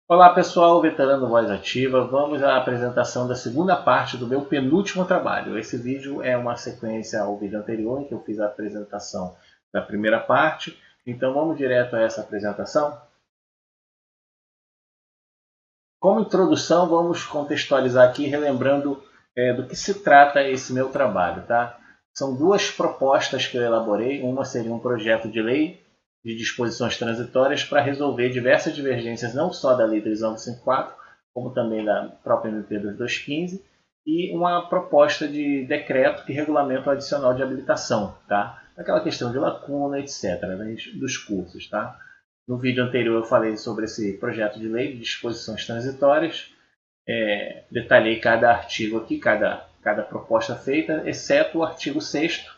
Olá pessoal, Veterano Voz Ativa, vamos à apresentação da segunda parte do meu penúltimo trabalho. Esse vídeo é uma sequência ao vídeo anterior em que eu fiz a apresentação da primeira parte, então vamos direto a essa apresentação. Como introdução, vamos contextualizar aqui, relembrando do que se trata esse meu trabalho. Tá? São duas propostas que eu elaborei, uma seria um projeto de lei de disposições transitórias para resolver diversas divergências, não só da Lei 3954, como também da própria MP 2215, e uma proposta de decreto que regulamenta o adicional de habilitação, tá? Aquela questão de lacuna, etc., dos cursos. Tá? No vídeo anterior eu falei sobre esse projeto de lei de disposições transitórias, detalhei cada artigo aqui, cada proposta feita, exceto o artigo 6º,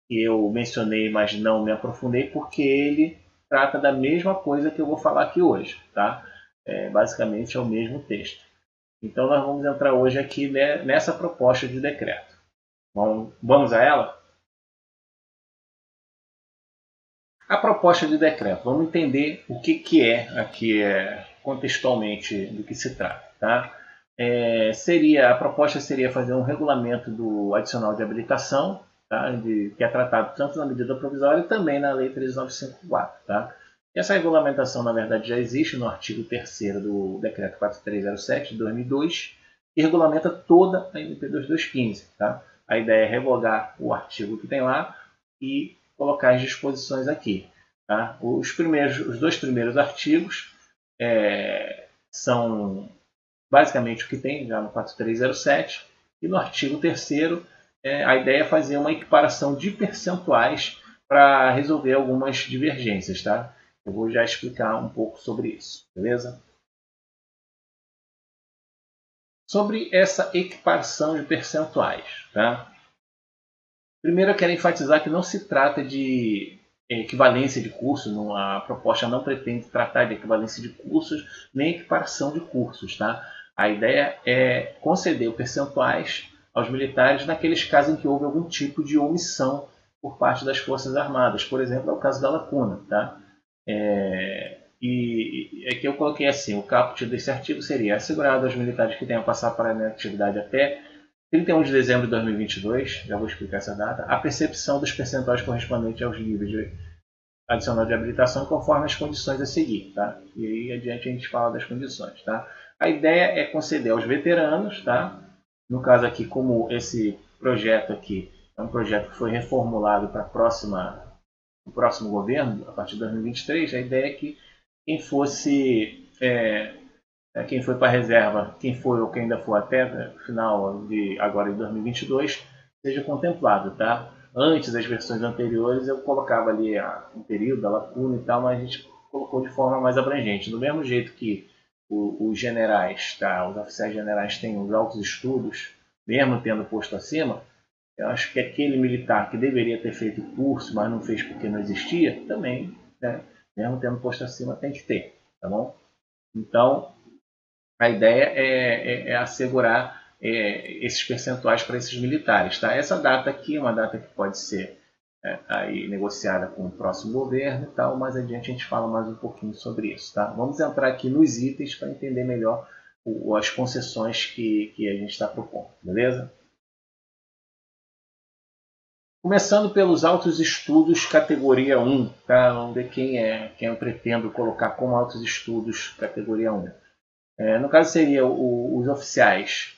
que eu mencionei, mas não me aprofundei, porque ele trata da mesma coisa que eu vou falar aqui hoje. Tá? Basicamente é o mesmo texto. Então nós vamos entrar hoje aqui nessa proposta de decreto. Vamos a ela? A proposta de decreto. Vamos entender o que é aqui contextualmente do que se trata. Tá? A proposta seria fazer um regulamento do adicional de habilitação, tá? Que é tratado tanto na medida provisória e também na Lei 3954. Tá? Essa regulamentação, na verdade, já existe no artigo 3º do Decreto 4307 de 2002, que regulamenta toda a MP 2215. Tá? A ideia é revogar o artigo que tem lá e colocar as disposições aqui. Tá? Os dois primeiros artigos são basicamente o que tem já no 4307, e no artigo 3º a ideia é fazer uma equiparação de percentuais para resolver algumas divergências. Tá? Eu vou já explicar um pouco sobre isso, beleza? Sobre essa equiparação de percentuais. Tá? Primeiro eu quero enfatizar que não se trata de equivalência de cursos, a proposta não pretende tratar de equivalência de cursos nem equiparação de cursos. Tá? A ideia é conceder percentuais aos militares naqueles casos em que houve algum tipo de omissão por parte das Forças Armadas. Por exemplo, é o caso da lacuna. Tá? E aqui eu coloquei assim, o caput desse artigo seria assegurado aos militares que tenham passado para a atividade até 31 de dezembro de 2022, já vou explicar essa data, a percepção dos percentuais correspondentes aos níveis de adicional de habilitação conforme as condições a seguir. Tá? E aí adiante a gente fala das condições. Tá? A ideia é conceder aos veteranos, tá? No caso aqui, como esse projeto aqui é um projeto que foi reformulado para o próximo governo, a partir de 2023, a ideia é que quem fosse quem foi para a reserva, quem foi ou quem ainda for até o final de agora de 2022, seja contemplado. Tá? Antes das versões anteriores eu colocava ali um período, a lacuna e tal, mas a gente colocou de forma mais abrangente. Do mesmo jeito que os generais, tá? Os oficiais generais têm os altos estudos, mesmo tendo posto acima, eu acho que aquele militar que deveria ter feito o curso, mas não fez porque não existia, também, né? Mesmo tendo posto acima, tem que ter. Tá bom? Então, a ideia é assegurar esses percentuais para esses militares. Tá? Essa data aqui é uma data que pode ser aí negociada com o próximo governo e tal, mais adiante a gente fala mais um pouquinho sobre isso. Tá? Vamos entrar aqui nos itens para entender melhor as concessões que a gente está propondo, beleza? Começando pelos altos estudos categoria 1, tá? Vamos ver quem eu pretendo colocar como altos estudos categoria 1. No caso, seria os oficiais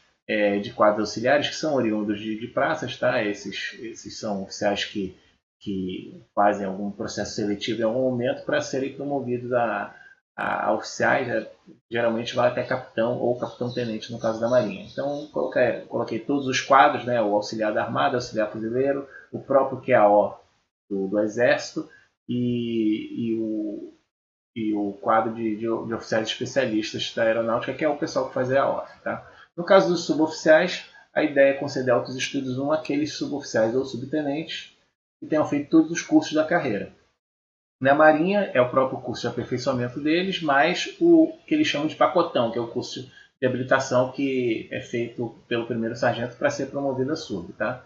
de quadros auxiliares, que são oriundos de praças. Tá? Esses são oficiais que fazem algum processo seletivo em algum momento para serem promovidos a oficiais. Geralmente vai até capitão ou capitão-tenente, no caso da Marinha. Então, coloquei todos os quadros, né? O auxiliar da Armada, o auxiliar fuzileiro, o próprio QAO do Exército e o quadro de oficiais especialistas da aeronáutica, que é o pessoal que faz a AOF. Tá? No caso dos suboficiais, a ideia é conceder altos estudos àqueles suboficiais ou subtenentes que tenham feito todos os cursos da carreira. Na Marinha, é o próprio curso de aperfeiçoamento deles, mais o que eles chamam de pacotão, que é o curso de habilitação que é feito pelo primeiro sargento para ser promovido a sub. Tá?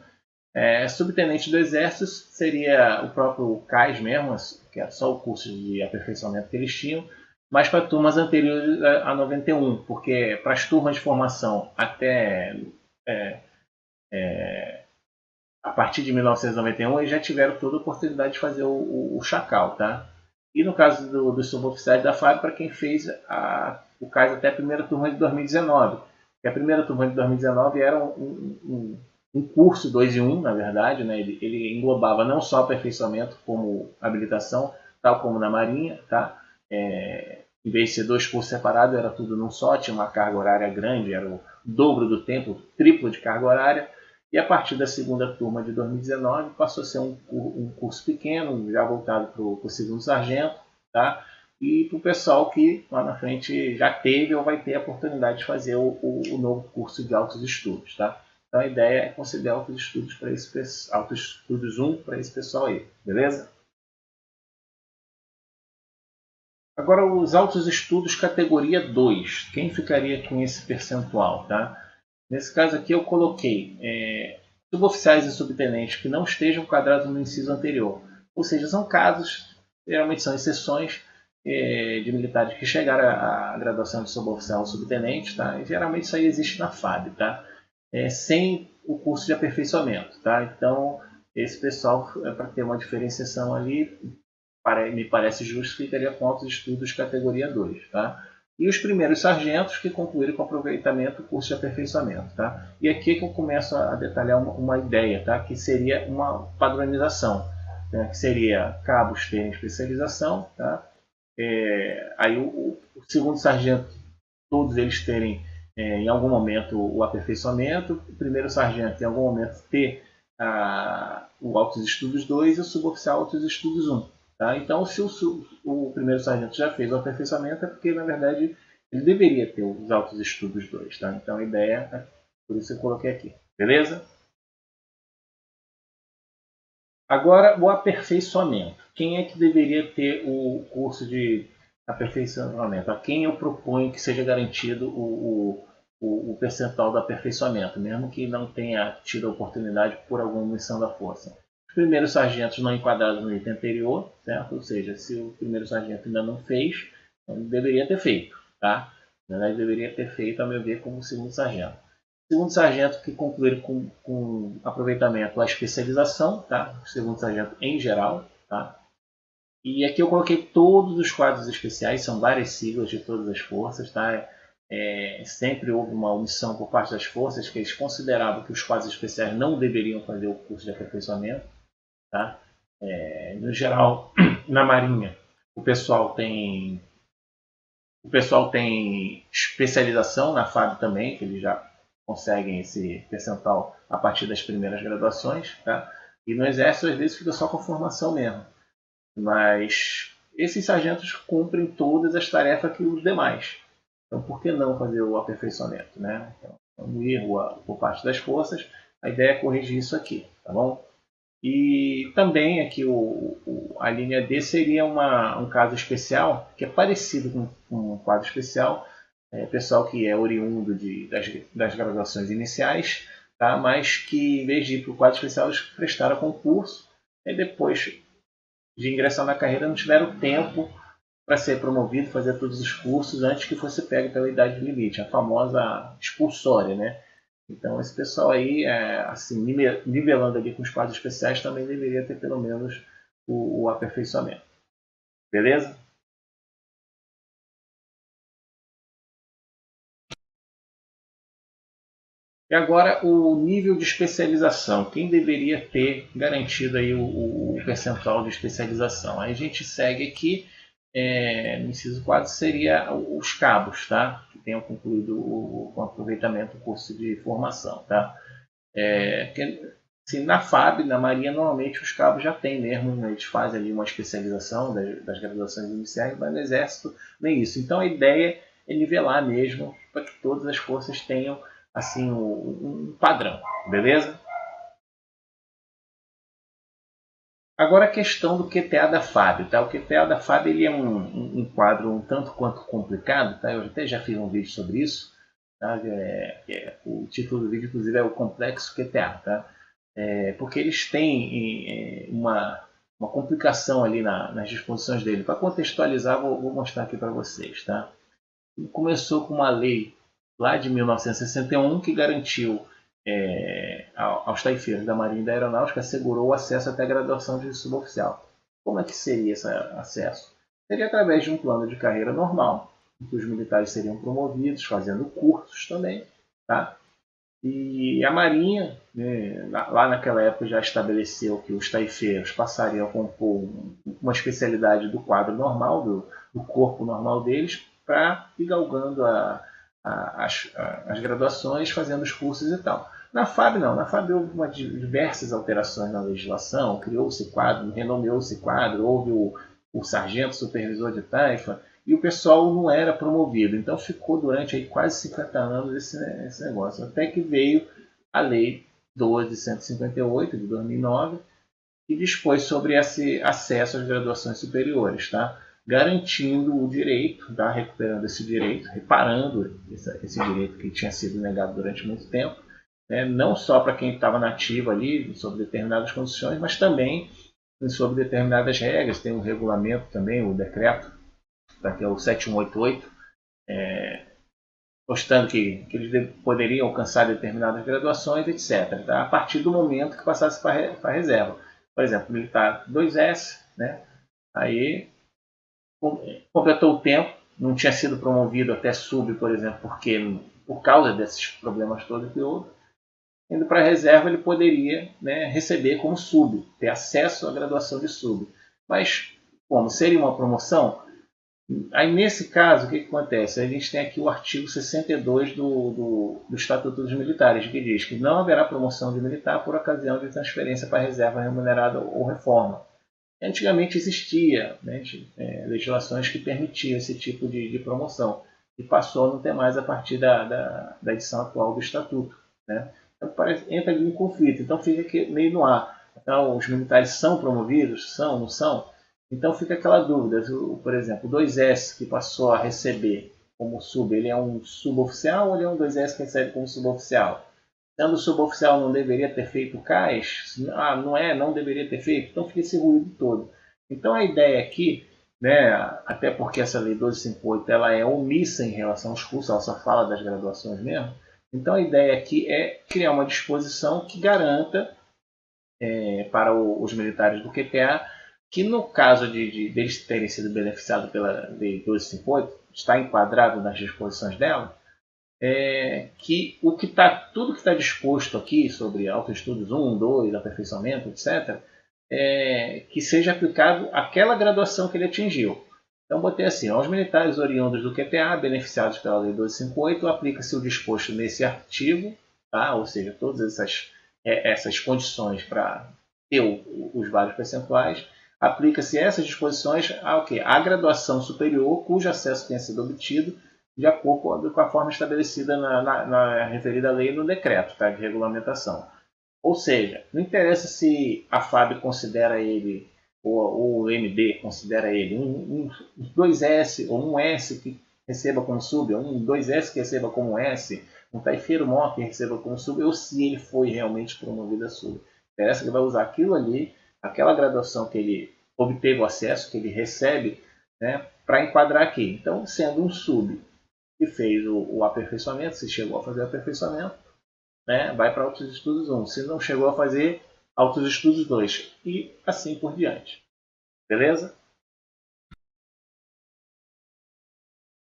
Subtenente do Exército seria o próprio CAIS mesmo, que era só o curso de aperfeiçoamento que eles tinham, mas para turmas anteriores a 91, porque para as turmas de formação até a partir de 1991 eles já tiveram toda a oportunidade de fazer o Chacal, tá? E no caso dos suboficiais da FAB, para quem fez o CAIS até a primeira turma de 2019, que a primeira turma de 2019 era um curso 2 em 1, na verdade, né? Ele englobava não só aperfeiçoamento como habilitação, tal como na Marinha, tá? Em vez de ser 2 cursos separados, era tudo num só, tinha uma carga horária grande, era o dobro do tempo, o triplo de carga horária. E a partir da segunda turma de 2019 passou a ser um curso pequeno, já voltado para o segundo sargento, tá? E para o pessoal que lá na frente já teve ou vai ter a oportunidade de fazer o novo curso de altos estudos, tá? Então a ideia é considerar altos estudos para altos estudos 1 para esse pessoal aí, beleza? Agora os altos estudos categoria 2, quem ficaria com esse percentual, tá? Nesse caso aqui eu coloquei suboficiais e subtenentes que não estejam quadrados no inciso anterior. Ou seja, são casos, geralmente são exceções de militares que chegaram à graduação de suboficial ou subtenente. Tá? E geralmente isso aí existe na FAB, tá? Sem o curso de aperfeiçoamento. Tá? Então, esse pessoal, para ter uma diferenciação ali, me parece justo, ficaria com altos estudos categoria 2. Tá? E os primeiros sargentos que concluíram com aproveitamento o curso de aperfeiçoamento. Tá? E aqui é que eu começo a detalhar uma ideia, tá? Que seria uma padronização, né? Que seria cabos terem especialização, tá? Aí o segundo sargento, todos eles terem em algum momento o aperfeiçoamento, o primeiro sargento em algum momento ter o altos estudos 2 e o suboficial altos estudos 1. Tá? Então, se o primeiro sargento já fez o aperfeiçoamento, é porque, na verdade, ele deveria ter os altos estudos 2. Tá? Então, a ideia é por isso eu coloquei aqui. Beleza? Agora, o aperfeiçoamento. Quem é que deveria ter o curso de aperfeiçoamento? A quem eu proponho que seja garantido o percentual do aperfeiçoamento, mesmo que não tenha tido a oportunidade por alguma missão da força? Os primeiros sargentos não enquadrados no item anterior, certo? Ou seja, se o primeiro sargento ainda não fez, ele deveria ter feito, tá? Na verdade, deveria ter feito, a meu ver, como segundo sargento. Segundo sargento que concluir com aproveitamento a especialização, tá? Segundo sargento em geral, tá? E aqui eu coloquei todos os quadros especiais, são várias siglas de todas as forças, tá? Sempre houve uma omissão por parte das forças que eles consideravam que os quadros especiais não deveriam fazer o curso de aperfeiçoamento, tá? No geral, na Marinha, o pessoal tem especialização, na FAB também, que eles já conseguem esse percentual a partir das primeiras graduações, tá? E no Exército às vezes fica só com formação mesmo. Mas esses sargentos cumprem todas as tarefas que os demais. Então por que não fazer o aperfeiçoamento, né? Então, um erro por parte das forças, a ideia é corrigir isso aqui, tá bom? E também aqui a linha D seria um caso especial, que é parecido com um quadro especial, pessoal que é oriundo das graduações iniciais, tá? Mas que em vez de ir para o quadro especial, eles prestaram concurso e depois de ingressar na carreira não tiveram tempo para ser promovido, fazer todos os cursos antes que fosse pego pela idade limite, a famosa expulsória, né? Então esse pessoal aí, assim, nivelando ali com os quadros especiais, também deveria ter pelo menos o aperfeiçoamento. Beleza? E agora o nível de especialização. Quem deveria ter garantido aí o percentual de especialização? Aí a gente segue aqui, no inciso 4 seria os cabos, tá? Que tenham concluído com aproveitamento o curso de formação, tá? Assim, na FAB, na Marinha, normalmente os cabos já têm mesmo, né? Eles fazem ali uma especialização das graduações iniciais, mas no Exército nem isso. Então a ideia é nivelar mesmo para que todas as forças tenham assim um padrão, beleza? Agora a questão do QTA da FAB, tá? O QTA da FAB ele é um quadro um tanto quanto complicado, tá? Eu até já fiz um vídeo sobre isso, tá? O título do vídeo inclusive é o complexo QTA, tá? Porque eles têm uma uma complicação ali nas disposições dele. Para contextualizar, vou mostrar aqui para vocês. Tá? Começou com uma lei lá de 1961 que garantiu aos taifeiros da Marinha e da Aeronáutica, assegurou o acesso até a graduação de suboficial. Como é que seria esse acesso? Seria através de um plano de carreira normal, em que os militares seriam promovidos, fazendo cursos também. Tá? E a Marinha, né, lá naquela época, já estabeleceu que os taifeiros passariam a compor uma especialidade do quadro normal, do corpo normal deles, para ir galgando as graduações, fazendo os cursos e tal. Na FAB não, na FAB houve diversas alterações na legislação, criou-se quadro, renomeou-se quadro, houve o sargento supervisor de taifa, e o pessoal não era promovido. Então ficou durante aí quase 50 anos esse negócio, até que veio a Lei 12.158 de 2009, que dispôs sobre esse acesso às graduações superiores, tá? Garantindo o direito, tá? Recuperando esse direito, reparando esse direito que tinha sido negado durante muito tempo, né? Não só para quem estava nativo ali, sob determinadas condições, mas também sobre determinadas regras. Tem um regulamento também, o decreto, que é o 7188, postando que eles poderiam alcançar determinadas graduações, etc. Tá? A partir do momento que passasse para a reserva. Por exemplo, militar 2S, né? Aí completou o tempo, não tinha sido promovido até sub, por exemplo, por causa desses problemas todos que houve. Indo para a reserva, ele poderia, né, receber como sub, ter acesso à graduação de sub. Mas, como seria uma promoção, aí nesse caso, o que acontece? A gente tem aqui o artigo 62 do Estatuto dos Militares, que diz que não haverá promoção de militar por ocasião de transferência para reserva remunerada ou reforma. Antigamente existia, né, legislações que permitiam esse tipo de promoção, e passou a não ter mais a partir da edição atual do Estatuto. Né? Então entra ali em conflito, então fica aqui meio no ar. Então, os militares são promovidos? São, não são? Então fica aquela dúvida. Por exemplo, o 2S que passou a receber como sub, ele é um suboficial ou ele é um 2S que recebe como suboficial? Sendo suboficial, não deveria ter feito o CAIS? Não deveria ter feito. Então fica esse ruído todo. Então a ideia aqui, né, até porque essa lei 1258 ela é omissa em relação aos cursos, ela só fala das graduações mesmo. Então a ideia aqui é criar uma disposição que garanta para os militares do QTA que no caso deles terem sido beneficiados pela lei 1258, está enquadrado nas disposições dela, que tudo que está disposto aqui sobre autoestudos 1, 2, aperfeiçoamento, etc., que seja aplicado àquela graduação que ele atingiu. Então, botei assim: aos militares oriundos do QTA, beneficiados pela Lei 1258, aplica-se o disposto nesse artigo, tá? Ou seja, todas essas condições para ter os vários percentuais, aplica-se essas disposições à graduação superior cujo acesso tenha sido obtido de acordo com a forma estabelecida na referida lei e no decreto, tá, de regulamentação. Ou seja, não interessa se a FAB considera ele, ou o MD considera ele, um 2S ou um S que receba como sub, ou um 2S que receba como S, um taifeiro maior que receba como sub, ou se ele foi realmente promovido a sub. Interessa que ele vai usar aquilo ali, aquela graduação que ele obteve o acesso, que ele recebe, né, para enquadrar aqui. Então, sendo um sub que fez o aperfeiçoamento, se chegou a fazer o aperfeiçoamento, né, vai para Altos Estudos 1. Se não chegou a fazer, Altos Estudos 2. E assim por diante. Beleza?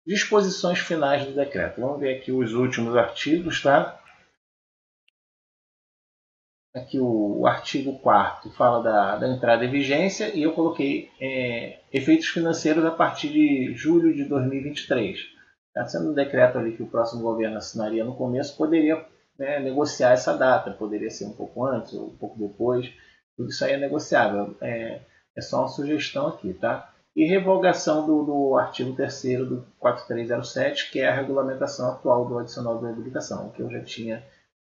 Disposições finais do decreto. Vamos ver aqui os últimos artigos, tá? Aqui o artigo 4º fala da entrada em vigência e eu coloquei efeitos financeiros a partir de julho de 2023. Tá sendo um decreto ali que o próximo governo assinaria no começo, poderia, né, negociar essa data, poderia ser um pouco antes ou um pouco depois, tudo isso aí é negociável. É só uma sugestão aqui, tá? E revogação do artigo 3º do 4307, que é a regulamentação atual do adicional de habilitação, que eu já tinha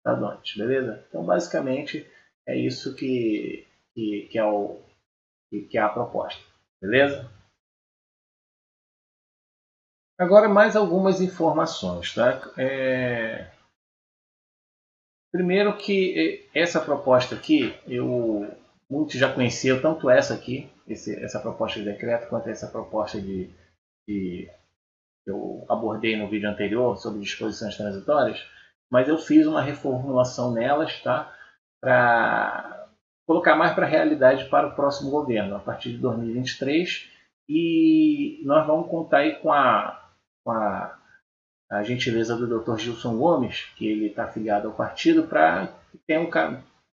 dado antes, beleza? Então, basicamente, é isso que é a proposta, beleza? Agora, mais algumas informações, tá? Primeiro que essa proposta aqui, eu muitos já conheciam tanto essa aqui, essa proposta de decreto, quanto essa proposta que eu abordei no vídeo anterior sobre disposições transitórias, mas eu fiz uma reformulação nelas, tá? Para colocar mais para a realidade para o próximo governo, a partir de 2023, e nós vamos contar aí com a gentileza do Dr. Gilson Gomes, que ele está afiliado ao partido, para que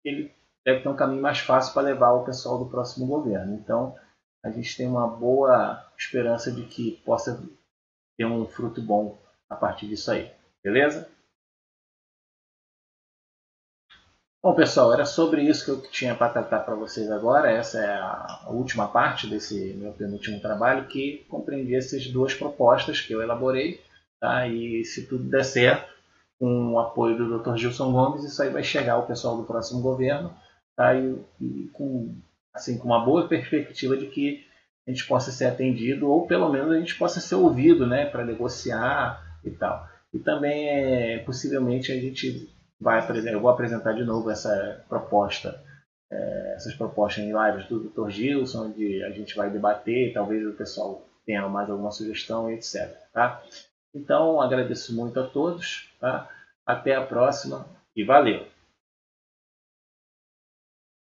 ele deve ter um caminho mais fácil para levar o pessoal do próximo governo. Então, a gente tem uma boa esperança de que possa ter um fruto bom a partir disso aí. Beleza? Bom, pessoal, era sobre isso que eu tinha para tratar para vocês agora. Essa é a última parte desse meu penúltimo trabalho, que compreendia essas duas propostas que eu elaborei. Tá? E se tudo der certo, com o apoio do Dr. Gilson Gomes, isso aí vai chegar ao pessoal do próximo governo, tá? E com uma boa perspectiva de que a gente possa ser atendido, ou pelo menos a gente possa ser ouvido, né, para negociar e tal. E também, possivelmente, a gente eu vou apresentar de novo essas propostas em lives do Dr. Gilson, onde a gente vai debater, talvez o pessoal tenha mais alguma sugestão, etc. Tá? Então, agradeço muito a todos. Tá? Até a próxima e valeu!